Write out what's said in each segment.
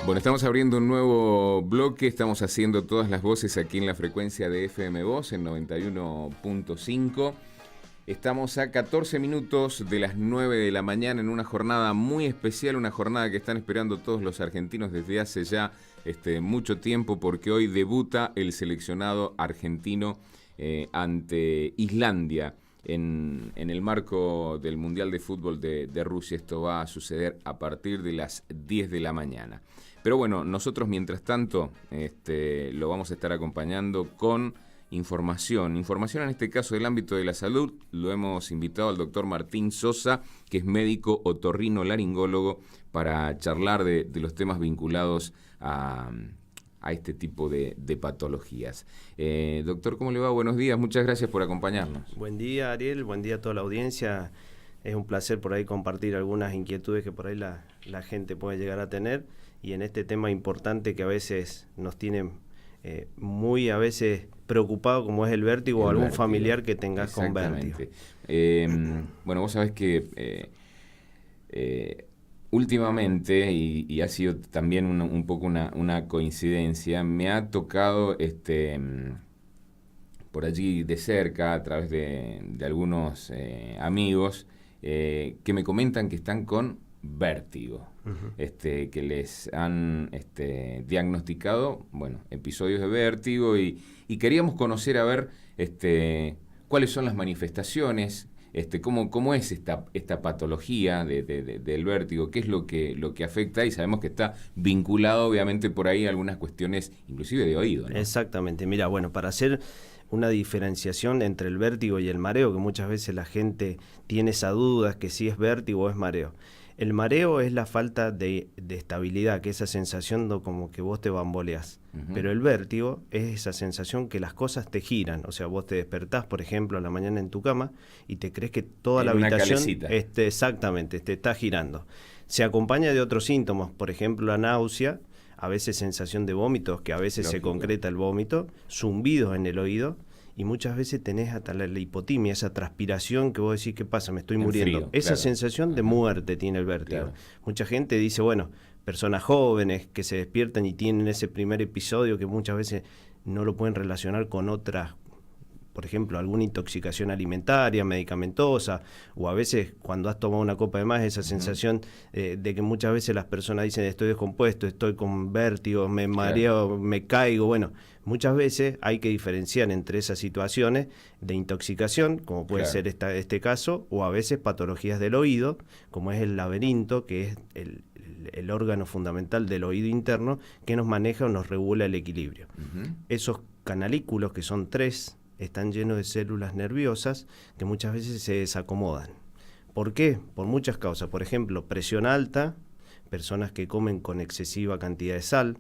Bueno, estamos abriendo un nuevo bloque, estamos haciendo todas las voces aquí en la frecuencia de FM Voz en 91.5. Estamos a 14 minutos de las 9 de la mañana en una jornada muy especial, una jornada que están esperando todos los argentinos desde hace ya mucho tiempo, porque hoy debuta el seleccionado argentino ante Islandia en el marco del Mundial de Fútbol de Rusia. Esto va a suceder a partir de las 10 de la mañana. Pero bueno, nosotros mientras tanto lo vamos a estar acompañando con información en este caso del ámbito de la salud. Lo hemos invitado al doctor Martín Sosa, que es médico otorrinolaringólogo, para charlar de los temas vinculados a este tipo de patologías. Doctor, ¿cómo le va? Buenos días, muchas gracias por acompañarnos. Buen día, Ariel, buen día a toda la audiencia. Es un placer por ahí compartir algunas inquietudes que por ahí la gente puede llegar a tener, y en este tema importante que a veces nos tiene muy a veces preocupado, como es el vértigo, o algún vértigo, familiar que tengas con vértigo. Bueno, vos sabés que últimamente, y ha sido también un poco una coincidencia, me ha tocado por allí de cerca, a través de algunos amigos, que me comentan que están con vértigo, que les han diagnosticado, bueno, episodios de vértigo, y queríamos conocer, a ver, cuáles son las manifestaciones, cómo es esta patología del vértigo, qué es lo que afecta, y sabemos que está vinculado obviamente por ahí a algunas cuestiones inclusive de oído, ¿no? Exactamente. Mira, bueno, para hacer una diferenciación entre el vértigo y el mareo, que muchas veces la gente tiene esa duda, que si es vértigo o es mareo. El mareo es la falta de estabilidad, que es esa sensación de como que vos te bamboleás. Pero el vértigo es esa sensación que las cosas te giran. O sea, vos te despertás, por ejemplo, a la mañana en tu cama y te crees que toda la habitación exactamente te está girando. Se acompaña de otros síntomas, por ejemplo, la náusea, a veces sensación de vómitos, que a veces se concreta el vómito, zumbidos en el oído, y muchas veces tenés hasta la hipotimia, esa transpiración que vos decís, ¿qué pasa? Me estoy muriendo. Frío, esa sensación de muerte tiene el vértigo. Claro. Mucha gente dice, bueno, personas jóvenes que se despiertan y tienen ese primer episodio que muchas veces no lo pueden relacionar con otras, por ejemplo, alguna intoxicación alimentaria, medicamentosa, o a veces cuando has tomado una copa de más, esa sensación de que muchas veces las personas dicen estoy descompuesto, estoy con vértigo, me mareo, me caigo. Bueno, muchas veces hay que diferenciar entre esas situaciones de intoxicación, como puede ser este caso, o a veces patologías del oído, como es el laberinto, que es el órgano fundamental del oído interno, que nos maneja o nos regula el equilibrio. Esos canalículos, que son 3, están llenos de células nerviosas que muchas veces se desacomodan. ¿Por qué? Por muchas causas. Por ejemplo, presión alta, personas que comen con excesiva cantidad de sal.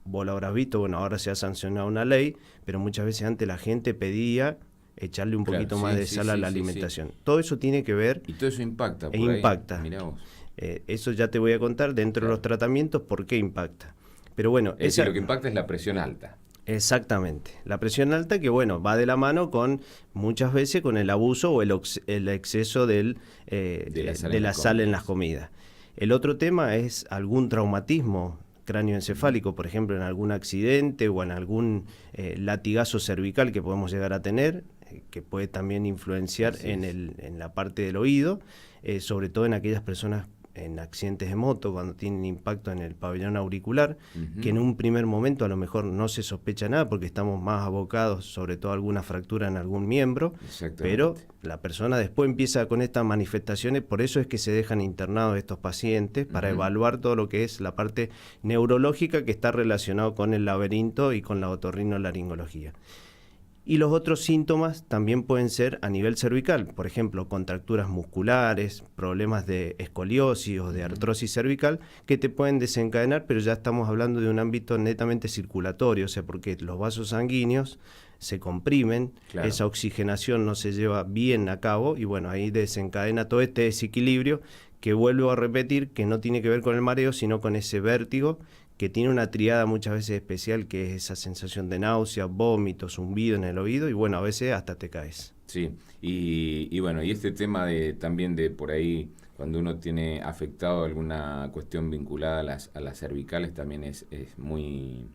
Vos lo habrás visto, bueno, ahora se ha sancionado una ley, pero muchas veces antes la gente pedía echarle un poquito más de sal a la alimentación. Todo eso tiene que ver... Y todo eso impacta. Impacta. Mirá vos. Eso ya te voy a contar dentro de los tratamientos por qué impacta. Pero bueno, es decir, lo que impacta es la presión alta. Exactamente, la presión alta, que bueno, va de la mano con muchas veces con el abuso o el exceso de la sal en las comidas. El otro tema es algún traumatismo cráneoencefálico, por ejemplo, en algún accidente o en algún latigazo cervical que podemos llegar a tener, que puede también influenciar en la parte del oído, sobre todo en aquellas personas en accidentes de moto, cuando tienen impacto en el pabellón auricular, que en un primer momento a lo mejor no se sospecha nada porque estamos más abocados sobre todo a alguna fractura en algún miembro, pero la persona después empieza con estas manifestaciones. Por eso es que se dejan internados estos pacientes, para evaluar todo lo que es la parte neurológica que está relacionado con el laberinto y con la otorrinolaringología. Y los otros síntomas también pueden ser a nivel cervical, por ejemplo, contracturas musculares, problemas de escoliosis o de artrosis cervical, que te pueden desencadenar, pero ya estamos hablando de un ámbito netamente circulatorio, o sea, porque los vasos sanguíneos se comprimen, esa oxigenación no se lleva bien a cabo, y bueno, ahí desencadena todo este desequilibrio, que vuelvo a repetir, que no tiene que ver con el mareo, sino con ese vértigo, que tiene una triada muchas veces especial, que es esa sensación de náusea, vómito, zumbido en el oído, y bueno, a veces hasta te caes. Sí, y bueno, y este tema también de por ahí, cuando uno tiene afectado alguna cuestión vinculada a las cervicales, también es muy,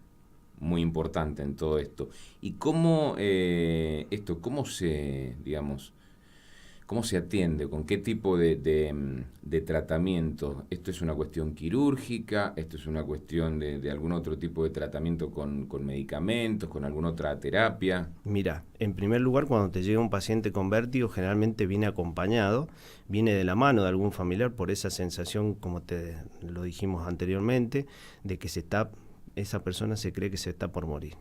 muy importante en todo esto. ¿Y cómo cómo se, digamos, cómo se atiende? ¿Con qué tipo de tratamiento? ¿Esto es una cuestión quirúrgica? ¿Esto es una cuestión de algún otro tipo de tratamiento con medicamentos, con alguna otra terapia? Mira, en primer lugar, cuando te llega un paciente con vértigo, generalmente viene acompañado, viene de la mano de algún familiar por esa sensación, como te lo dijimos anteriormente, de que esa persona se cree que se está por morir.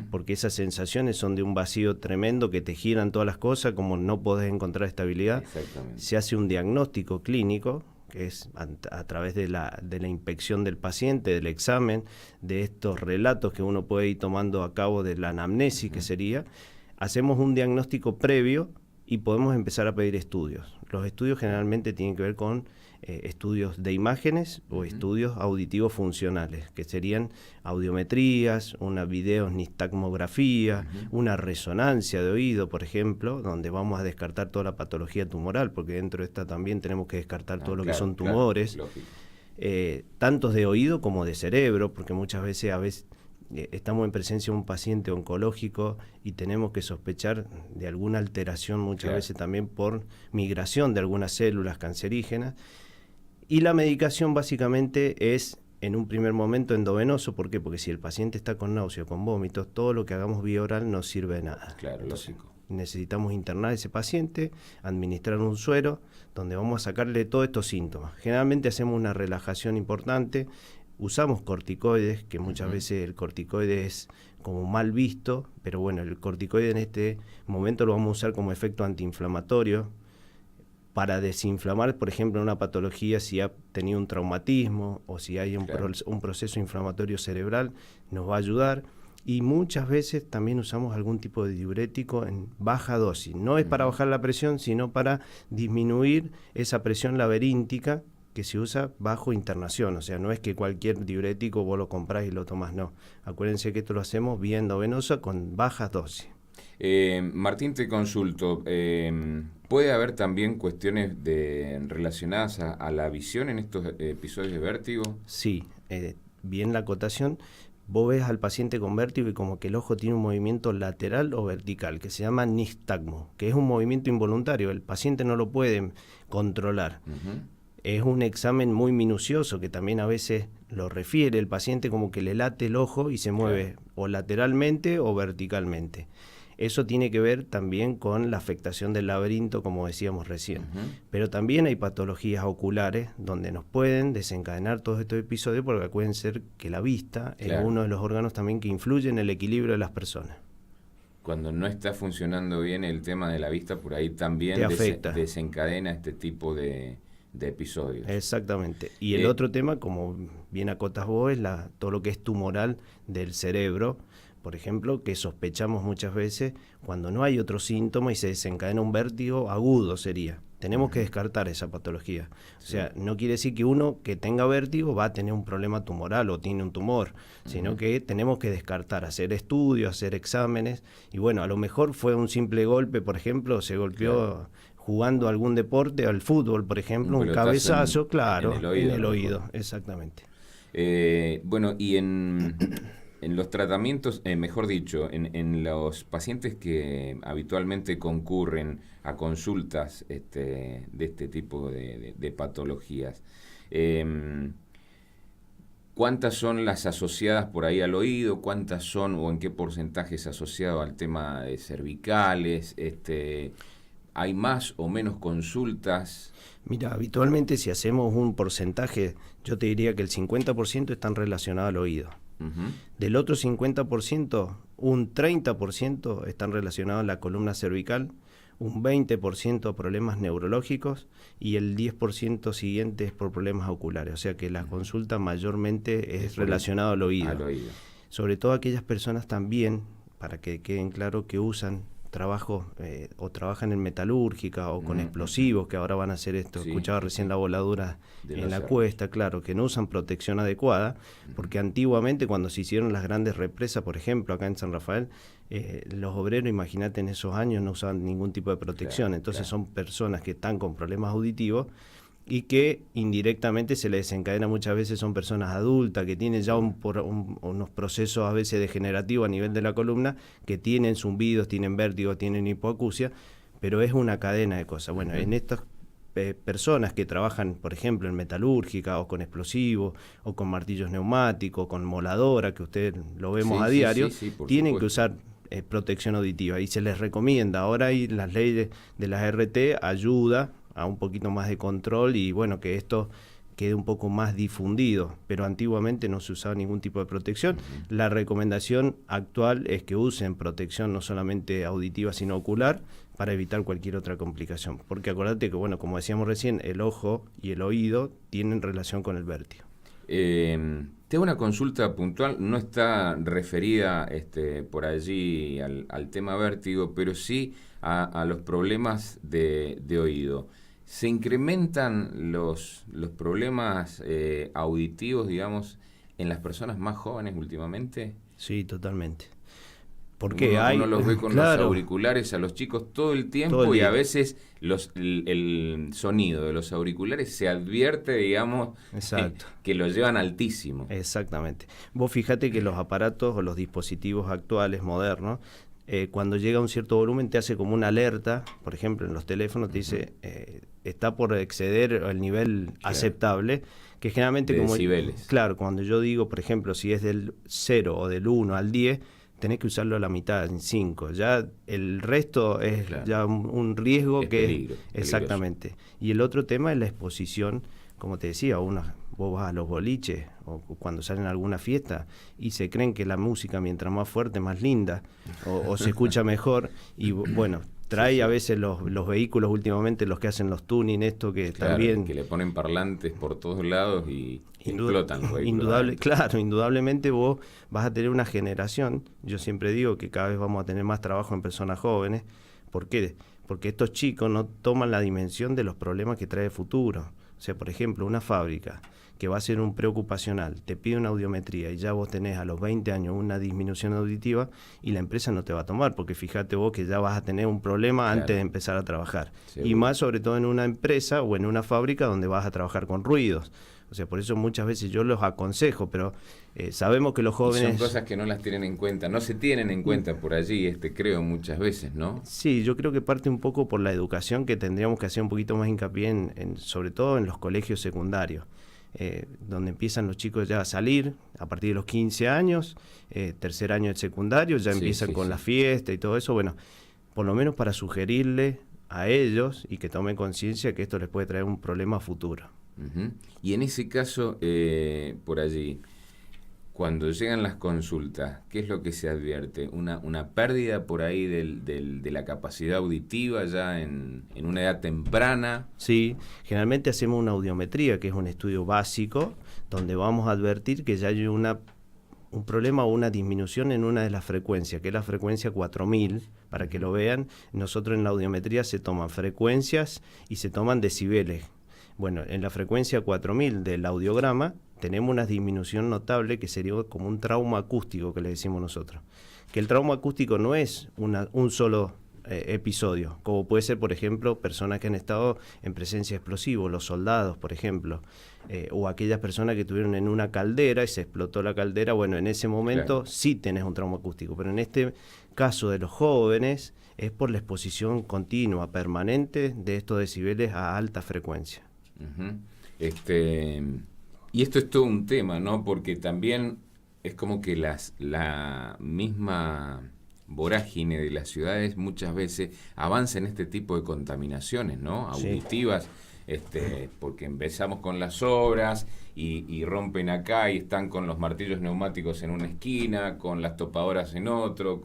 Porque esas sensaciones son de un vacío tremendo que te giran todas las cosas, como no podés encontrar estabilidad. Se hace un diagnóstico clínico, que es a través de la inspección del paciente, del examen, de estos relatos que uno puede ir tomando a cabo de la anamnesis, que sería, hacemos un diagnóstico previo y podemos empezar a pedir estudios. Los estudios generalmente tienen que ver con estudios de imágenes o estudios auditivos funcionales, que serían audiometrías, una videonistagmografía, una resonancia de oído, por ejemplo, donde vamos a descartar toda la patología tumoral, porque dentro de esta también tenemos que descartar todo lo que son tumores, tantos de oído como de cerebro, porque muchas veces estamos en presencia de un paciente oncológico y tenemos que sospechar de alguna alteración muchas veces también por migración de algunas células cancerígenas. Y la medicación básicamente es en un primer momento endovenoso. ¿Por qué? Porque si el paciente está con náusea, con vómitos, todo lo que hagamos vía oral no sirve de nada. Claro, lógico. Necesitamos internar a ese paciente, administrar un suero donde vamos a sacarle todos estos síntomas. Generalmente hacemos una relajación importante, usamos corticoides, que muchas veces el corticoide es como mal visto, pero bueno, el corticoide en este momento lo vamos a usar como efecto antiinflamatorio para desinflamar, por ejemplo, una patología si ha tenido un traumatismo o si hay un proceso inflamatorio cerebral, nos va a ayudar. Y muchas veces también usamos algún tipo de diurético en baja dosis. No es para bajar la presión, sino para disminuir esa presión laberíntica que se usa bajo internación. O sea, no es que cualquier diurético vos lo comprás y lo tomás, no. Acuérdense que esto lo hacemos vía endovenosa con bajas dosis. Martín, te consulto. ¿Puede haber también cuestiones relacionadas a la visión en estos episodios de vértigo? Sí, bien la acotación. Vos ves al paciente con vértigo y como que el ojo tiene un movimiento lateral o vertical, que se llama nistagmo, que es un movimiento involuntario. El paciente no lo puede controlar. Es un examen muy minucioso que también a veces lo refiere el paciente como que le late el ojo y se mueve o lateralmente o verticalmente. Eso tiene que ver también con la afectación del laberinto, como decíamos recién. Pero también hay patologías oculares donde nos pueden desencadenar todos estos episodios, porque pueden ser que la vista es uno de los órganos también que influye en el equilibrio de las personas. Cuando no está funcionando bien el tema de la vista, por ahí también desencadena este tipo de episodios. Exactamente. Y el otro tema, como bien acotas vos, es todo lo que es tumoral del cerebro, por ejemplo, que sospechamos muchas veces cuando no hay otro síntoma y se desencadena un vértigo agudo sería. Tenemos que descartar esa patología. O sea, no quiere decir que uno que tenga vértigo va a tener un problema tumoral o tiene un tumor, sino que tenemos que descartar, hacer estudios, hacer exámenes. Y bueno, a lo mejor fue un simple golpe, por ejemplo, se golpeó jugando algún deporte, al fútbol, por ejemplo, un cabezazo, en el oído, exactamente. Bueno, y en los tratamientos, mejor dicho, en los pacientes que habitualmente concurren a consultas de este tipo de patologías, ¿cuántas son las asociadas por ahí al oído? ¿Cuántas son o en qué porcentaje es asociado al tema de cervicales? ¿Hay más o menos consultas? Mira, habitualmente si hacemos un porcentaje, yo te diría que el 50% están relacionados al oído. Del otro 50%, un 30% están relacionados a la columna cervical, un 20% a problemas neurológicos y el 10% siguiente es por problemas oculares. O sea que la consulta mayormente es relacionada al oído. Sobre todo aquellas personas también, para que queden claro, que usan trabajo o trabajan en metalúrgica o con explosivos, que ahora van a hacer esto. Escuchaba recién la voladura en la cuesta, claro, que no usan protección adecuada, porque antiguamente cuando se hicieron las grandes represas, por ejemplo, acá en San Rafael, los obreros, imagínate, en esos años no usaban ningún tipo de protección. Entonces son personas que están con problemas auditivos y que indirectamente se le desencadena muchas veces. Son personas adultas que tienen ya unos procesos a veces degenerativos a nivel de la columna, que tienen zumbidos, tienen vértigo, tienen hipoacusia, pero es una cadena de cosas. Bueno, en estas personas que trabajan, por ejemplo, en metalúrgica o con explosivos o con martillos neumáticos, con moladora, que usted lo vemos a diario, tienen que usar protección auditiva y se les recomienda. Ahora hay las leyes de las RT, ayuda a un poquito más de control y bueno, que esto quede un poco más difundido, pero antiguamente no se usaba ningún tipo de protección. La recomendación actual es que usen protección no solamente auditiva sino ocular, para evitar cualquier otra complicación, porque acordate que, bueno, como decíamos recién, el ojo y el oído tienen relación con el vértigo. Te hago una consulta puntual, no está referida por allí al tema vértigo, pero sí a los problemas de oído. ¿Se incrementan los problemas auditivos, digamos, en las personas más jóvenes últimamente? Sí, totalmente. Porque uno los ve con los auriculares a los chicos todo el tiempo y a veces el sonido de los auriculares se advierte, digamos, que lo llevan altísimo. Exactamente. Vos fíjate que los aparatos o los dispositivos actuales, modernos, cuando llega a un cierto volumen te hace como una alerta. Por ejemplo, en los teléfonos te dice está por exceder el nivel aceptable, que generalmente como decibeles. Claro, cuando yo digo, por ejemplo, si es del 0 o del 1 al 10, tenés que usarlo a la mitad, en 5. Ya el resto es ya un riesgo es que peligro, exactamente. Peligroso. Y el otro tema es la exposición, como te decía, vos vas a los boliches o cuando salen a alguna fiesta y se creen que la música mientras más fuerte, más linda o se escucha mejor y bueno, trae a veces los vehículos últimamente, los que hacen los tuning, esto que también... que le ponen parlantes por todos lados y explotan los vehículos. Indudablemente vos vas a tener una generación, yo siempre digo que cada vez vamos a tener más trabajo en personas jóvenes. ¿Por qué? Porque estos chicos no toman la dimensión de los problemas que trae el futuro. O sea, por ejemplo, una fábrica que va a ser un preocupacional, te pide una audiometría y ya vos tenés a los 20 años una disminución auditiva y la empresa no te va a tomar, porque fíjate vos que ya vas a tener un problema antes de empezar a trabajar. Seguro. Y más sobre todo en una empresa o en una fábrica donde vas a trabajar con ruidos. O sea, por eso muchas veces yo los aconsejo, pero sabemos que los jóvenes... Y son cosas que no las tienen en cuenta, no se tienen en cuenta por allí, creo, muchas veces, ¿no? Sí, yo creo que parte un poco por la educación, que tendríamos que hacer un poquito más hincapié sobre todo en los colegios secundarios. Donde empiezan los chicos ya a salir a partir de los 15 años, tercer año del secundario, ya empiezan con la fiesta y todo eso. Bueno, por lo menos para sugerirle a ellos y que tomen conciencia que esto les puede traer un problema futuro. Y en ese caso, por allí, cuando llegan las consultas, ¿qué es lo que se advierte? ¿Una pérdida por ahí de la capacidad auditiva ya en una edad temprana? Sí, generalmente hacemos una audiometría, que es un estudio básico, donde vamos a advertir que ya hay un problema o una disminución en una de las frecuencias, que es la frecuencia 4000, para que lo vean. Nosotros en la audiometría se toman frecuencias y se toman decibeles. Bueno, en la frecuencia 4000 del audiograma tenemos una disminución notable que sería como un trauma acústico que le decimos nosotros. Que el trauma acústico no es un solo episodio, como puede ser, por ejemplo, personas que han estado en presencia de explosivos, los soldados, por ejemplo, o aquellas personas que estuvieron en una caldera y se explotó la caldera. Bueno, en ese momento sí tenés un trauma acústico, pero en este caso de los jóvenes es por la exposición continua, permanente de estos decibeles a alta frecuencia. Y esto es todo un tema, ¿no? Porque también es como que la misma vorágine de las ciudades muchas veces avanza en este tipo de contaminaciones, ¿no? Auditivas, porque empezamos con las obras y rompen acá y están con los martillos neumáticos en una esquina, con las topadoras en otro,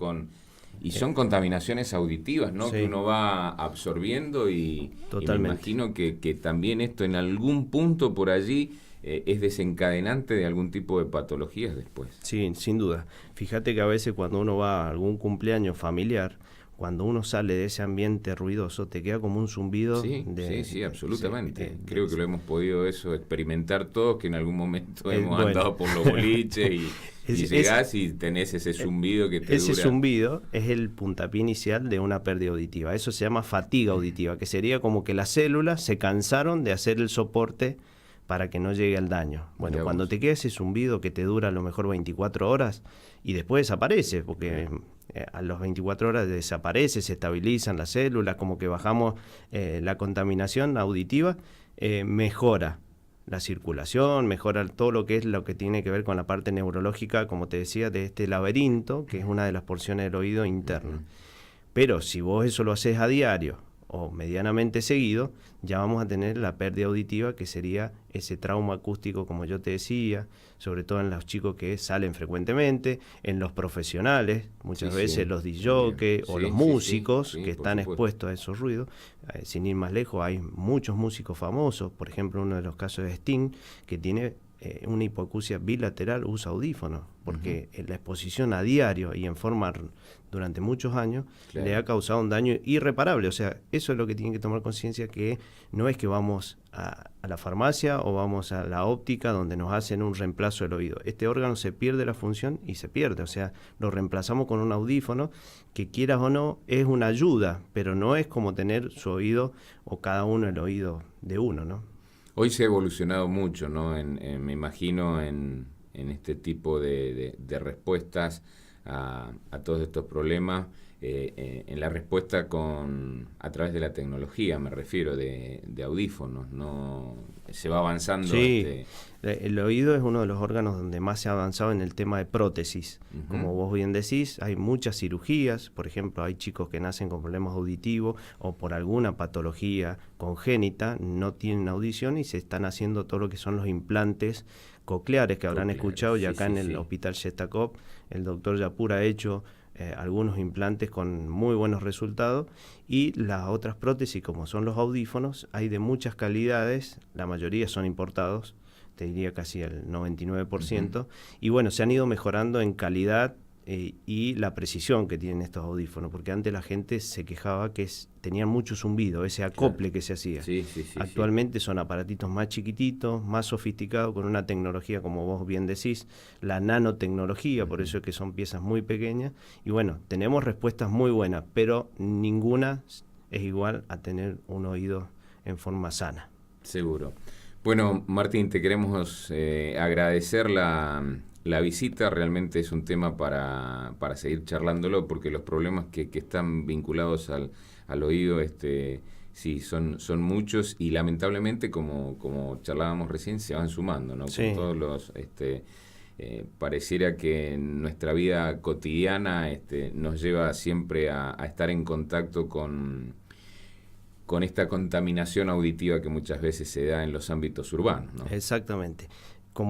y son contaminaciones auditivas, ¿no? Sí. Que uno va absorbiendo y me imagino que también esto en algún punto por allí es desencadenante de algún tipo de patologías después. Sí, sin duda. Fíjate que a veces cuando uno va a algún cumpleaños familiar, cuando uno sale de ese ambiente ruidoso, te queda como un zumbido. Sí, absolutamente. Creo que lo hemos podido experimentar todos, que en algún momento hemos andado por los boliches y llegás y tenés ese zumbido que te ese dura. Zumbido es el puntapié inicial de una pérdida auditiva. Eso se llama fatiga auditiva, que sería como que las células se cansaron de hacer el soporte para que no llegue al daño. Bueno, cuando te queda ese zumbido que te dura a lo mejor 24 horas y después desaparece, porque a las 24 horas desaparece, se estabilizan las células, como que bajamos la contaminación auditiva, mejora la circulación, mejora todo lo que tiene que ver con la parte neurológica, como te decía, de este laberinto, que es una de las porciones del oído interno. Pero si vos eso lo haces a diario o medianamente seguido, ya vamos a tener la pérdida auditiva, que sería ese trauma acústico, como yo te decía, sobre todo en los chicos que salen frecuentemente, en los profesionales, muchas veces los DJ o los músicos que están expuestos a esos ruidos. Sin ir más lejos, hay muchos músicos famosos, por ejemplo, uno de los casos de Sting, que tiene una hipoacusia bilateral, usa audífonos, porque la exposición a diario y en forma durante muchos años le ha causado un daño irreparable. O sea, eso es lo que tienen que tomar conciencia, que no es que vamos a la farmacia o vamos a la óptica donde nos hacen un reemplazo del oído. Este órgano se pierde la función y se pierde. O sea, lo reemplazamos con un audífono que, quieras o no, es una ayuda, pero no es como tener su oído o cada uno el oído de uno, ¿no? Hoy se ha evolucionado mucho, ¿no? Me imagino en este tipo de respuestas a todos estos problemas, en la respuesta a través de la tecnología, me refiero, de audífonos, ¿no? Se va avanzando. Sí, el oído es uno de los órganos donde más se ha avanzado en el tema de prótesis. Como vos bien decís, hay muchas cirugías. Por ejemplo, hay chicos que nacen con problemas auditivos o por alguna patología congénita no tienen audición y se están haciendo todo lo que son los implantes cocleares, que habrán escuchado, y acá en el Hospital Shetakov el doctor Yapur ha hecho algunos implantes con muy buenos resultados, y las otras prótesis, como son los audífonos, hay de muchas calidades, la mayoría son importados, te diría casi el 99%, y bueno, se han ido mejorando en calidad y la precisión que tienen estos audífonos, porque antes la gente se quejaba que tenían mucho zumbido, ese acople que se hacía. Actualmente son aparatitos más chiquititos, más sofisticados, con una tecnología, como vos bien decís, la nanotecnología, por eso es que son piezas muy pequeñas, y bueno, tenemos respuestas muy buenas, pero ninguna es igual a tener un oído en forma sana. Seguro. Bueno, Martín, te queremos agradecer la visita. Realmente es un tema para seguir charlándolo, porque los problemas que están vinculados al oído sí, son muchos, y lamentablemente, como charlábamos recién, se van sumando, ¿no? Con todos los... pareciera que en nuestra vida cotidiana nos lleva siempre a estar en contacto con esta contaminación auditiva que muchas veces se da en los ámbitos urbanos, ¿no? Exactamente.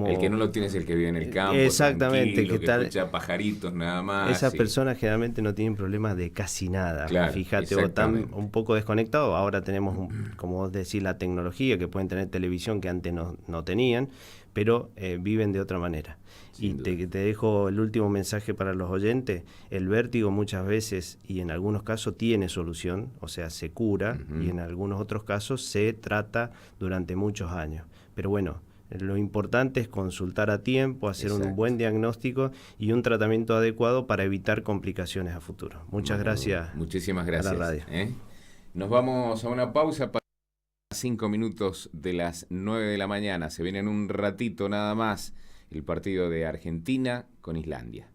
El que no lo tiene es el que vive en el campo, exactamente, que escucha pajaritos nada más. Esas personas generalmente no tienen problemas de casi nada, claro, fíjate, o están un poco desconectados. Ahora tenemos, como vos decís, la tecnología, que pueden tener televisión que antes no tenían, pero viven de otra manera. Y te dejo el último mensaje para los oyentes. El vértigo muchas veces, y en algunos casos, tiene solución, o sea, se cura, y en algunos otros casos se trata durante muchos años. Pero bueno, lo importante es consultar a tiempo, hacer un buen diagnóstico y un tratamiento adecuado para evitar complicaciones a futuro. Muchas gracias. Muchísimas gracias. A la radio. Nos vamos a una pausa para 5 minutos de las 9 de la mañana. Se viene en un ratito nada más el partido de Argentina con Islandia.